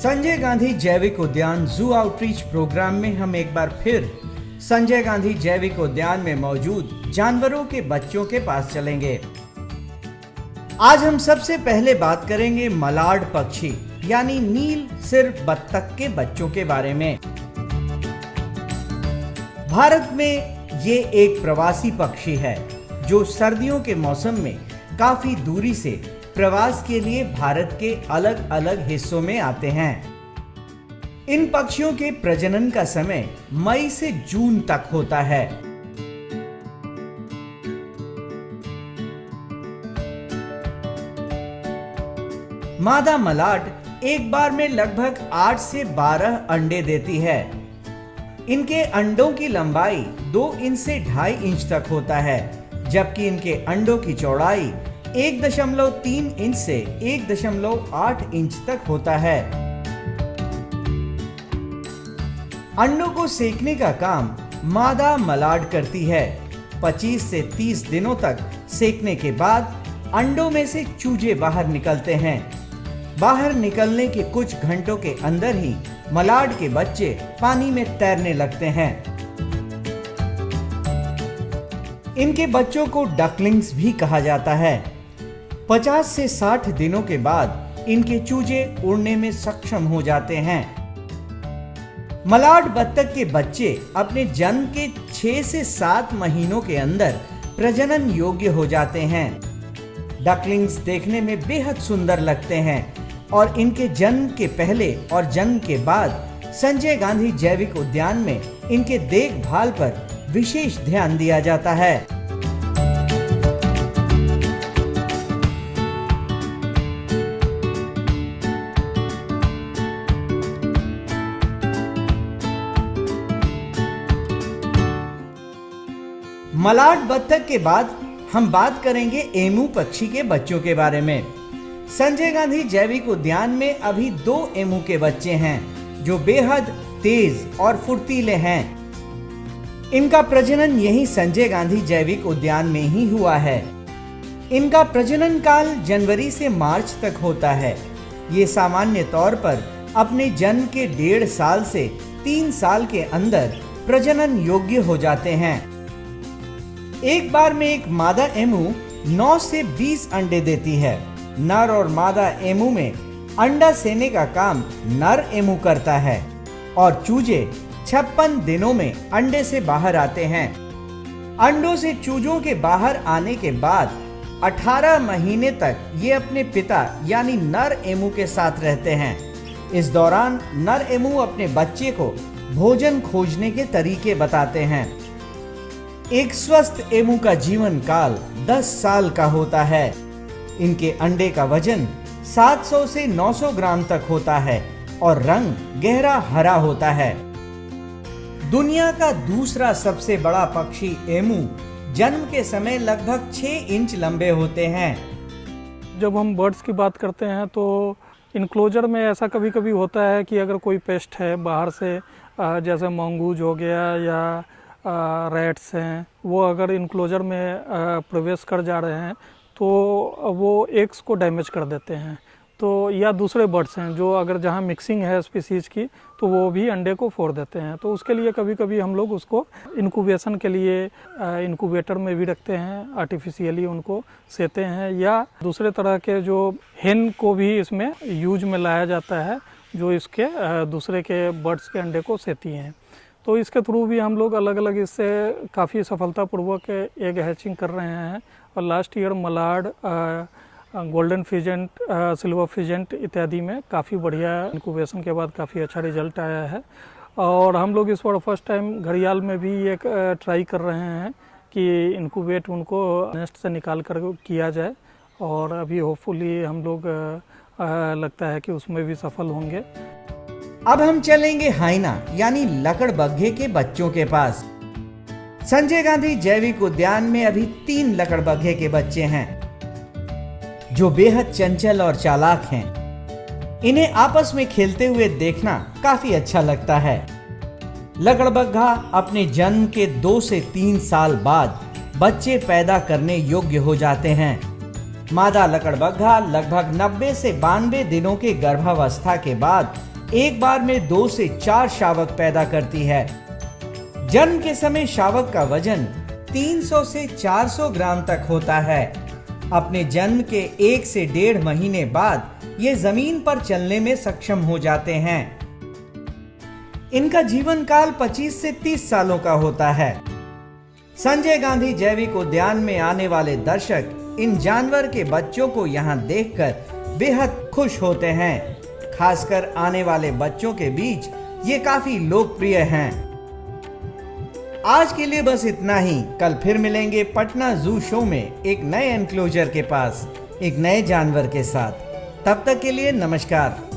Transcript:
संजय गांधी जैविक उद्यान जू आउटरीच प्रोग्राम में हम एक बार फिर संजय गांधी जैविक उद्यान में मौजूद जानवरों के बच्चों के पास चलेंगे। आज हम सबसे पहले बात करेंगे मलाड पक्षी यानी नील सिर बत्तख के बच्चों के बारे में। भारत में ये एक प्रवासी पक्षी है जो सर्दियों के मौसम में काफी दूरी से प्रवास के लिए भारत के अलग अलग हिस्सों में आते हैं। इन पक्षियों के प्रजनन का समय मई से जून तक होता है। मादा मलाड एक बार में लगभग 8 से 12 अंडे देती है। इनके अंडों की लंबाई 2 इंच से 2.5 इंच तक होता है, जबकि इनके अंडों की चौड़ाई 1.3 इंच से 1.8 इंच तक होता है। अंडों को सेकने का काम मादा मलाड करती है। 25 से 30 दिनों तक सेकने के बाद अंडों में से चूजे बाहर निकलते हैं। बाहर निकलने के कुछ घंटों के अंदर ही मलाड के बच्चे पानी में तैरने लगते हैं। इनके बच्चों को डकलिंग्स भी कहा जाता है। 50 से 60 दिनों के बाद इनके चूजे उड़ने में सक्षम हो जाते हैं। मलाड बत्तख के बच्चे अपने जन्म के 6 से 7 महीनों के अंदर प्रजनन योग्य हो जाते हैं। डकलिंग्स देखने में बेहद सुंदर लगते हैं और इनके जन्म के पहले और जन्म के बाद संजय गांधी जैविक उद्यान में इनके देखभाल पर विशेष ध्यान दिया जाता है। मलाड बत्तख के बाद हम बात करेंगे एमू पक्षी के बच्चों के बारे में। संजय गांधी जैविक उद्यान में अभी 2 एमू के बच्चे हैं जो बेहद तेज और फुर्तीले हैं। इनका प्रजनन यही संजय गांधी जैविक उद्यान में ही हुआ है। इनका प्रजनन काल जनवरी से मार्च तक होता है। ये सामान्य तौर पर अपने जन्म के 1.5 साल से 3 साल के अंदर प्रजनन योग्य हो जाते हैं। एक बार में एक मादा एमू 9 से 20 अंडे देती है। नर और मादा एमू में अंडा सेने का काम नर एमू करता है और चूजे 56 दिनों में अंडे से बाहर आते हैं। अंडों से चूजों के बाहर आने के बाद 18 महीने तक ये अपने पिता यानी नर एमू के साथ रहते हैं। इस दौरान नर एमू अपने बच्चे को भोजन खोजने के तरीके बताते हैं। एक स्वस्थ एमू का जीवन काल 10 साल का होता है। इनके अंडे का वजन 700 से 900 ग्राम तक होता है और रंग गहरा हरा होता है। दुनिया का दूसरा सबसे बड़ा पक्षी एमू जन्म के समय लगभग 6 इंच लंबे होते हैं। जब हम बर्ड्स की बात करते हैं तो इनक्लोजर में ऐसा कभी कभी होता है कि अगर कोई पेस्ट है बाहर से, जैसे मंगूज हो गया या रैट्स हैं, वो अगर इनक्लोजर में प्रवेश कर जा रहे हैं तो वो एग्स को डैमेज कर देते हैं। तो या दूसरे बर्ड्स हैं जो अगर जहाँ मिक्सिंग है स्पीसीज की तो वो भी अंडे को फोड़ देते हैं। तो उसके लिए कभी कभी हम लोग उसको इनक्यूबेशन के लिए इनक्यूबेटर में भी रखते हैं, आर्टिफिशियली उनको सेते हैं, या दूसरे तरह के जो हेन को भी इसमें यूज में लाया जाता है जो इसके दूसरे के बर्ड्स के अंडे को सेती हैं। तो इसके थ्रू भी हम लोग अलग अलग इससे काफ़ी सफलतापूर्वक एग हैचिंग कर रहे हैं। और last year Malad, golden pheasant, silver pheasant इत्यादि में काफ़ी बढ़िया इनक्यूबेशन के बाद काफ़ी अच्छा रिजल्ट आया है। और हम लोग इस बार फर्स्ट टाइम घड़ियाल में भी एक ट्राई कर रहे हैं कि इनक्यूबेट उनको नेस्ट से निकाल कर किया जाए, और अभी होपफुली हम लोग लगता है कि उसमें भी सफल होंगे। अब हम चलेंगे हाइना यानी लकड़बग्घे के बच्चों के पास। संजय गांधी जैविक उद्यान में अभी 3 लकड़बग्घे के बच्चे हैं जो बेहद चंचल और चालाक हैं। इन्हें आपस में खेलते हुए देखना काफी अच्छा लगता है। लकड़बग्घा अपने जन्म के 2 से 3 साल बाद बच्चे पैदा करने योग्य हो जाते हैं। मादा लकड़बग्घा लगभग 90 से 92 दिनों के गर्भावस्था के बाद एक बार में 2 से 4 शावक पैदा करती है। जन्म के समय शावक का वजन 300 से 400 ग्राम तक होता है। अपने जन्म के 1 से 1.5 महीने बाद ये जमीन पर चलने में सक्षम हो जाते हैं। इनका जीवन काल 25 से 30 सालों का होता है। संजय गांधी जैविक उद्यान में आने वाले दर्शक इन जानवर के बच्चों को यहाँ देखकर बेहद खुश होते हैं। खासकर आने वाले बच्चों के बीच ये काफी लोकप्रिय हैं। आज के लिए बस इतना ही। कल फिर मिलेंगे पटना जू शो में एक नए एनक्लोजर के पास एक नए जानवर के साथ। तब तक के लिए नमस्कार।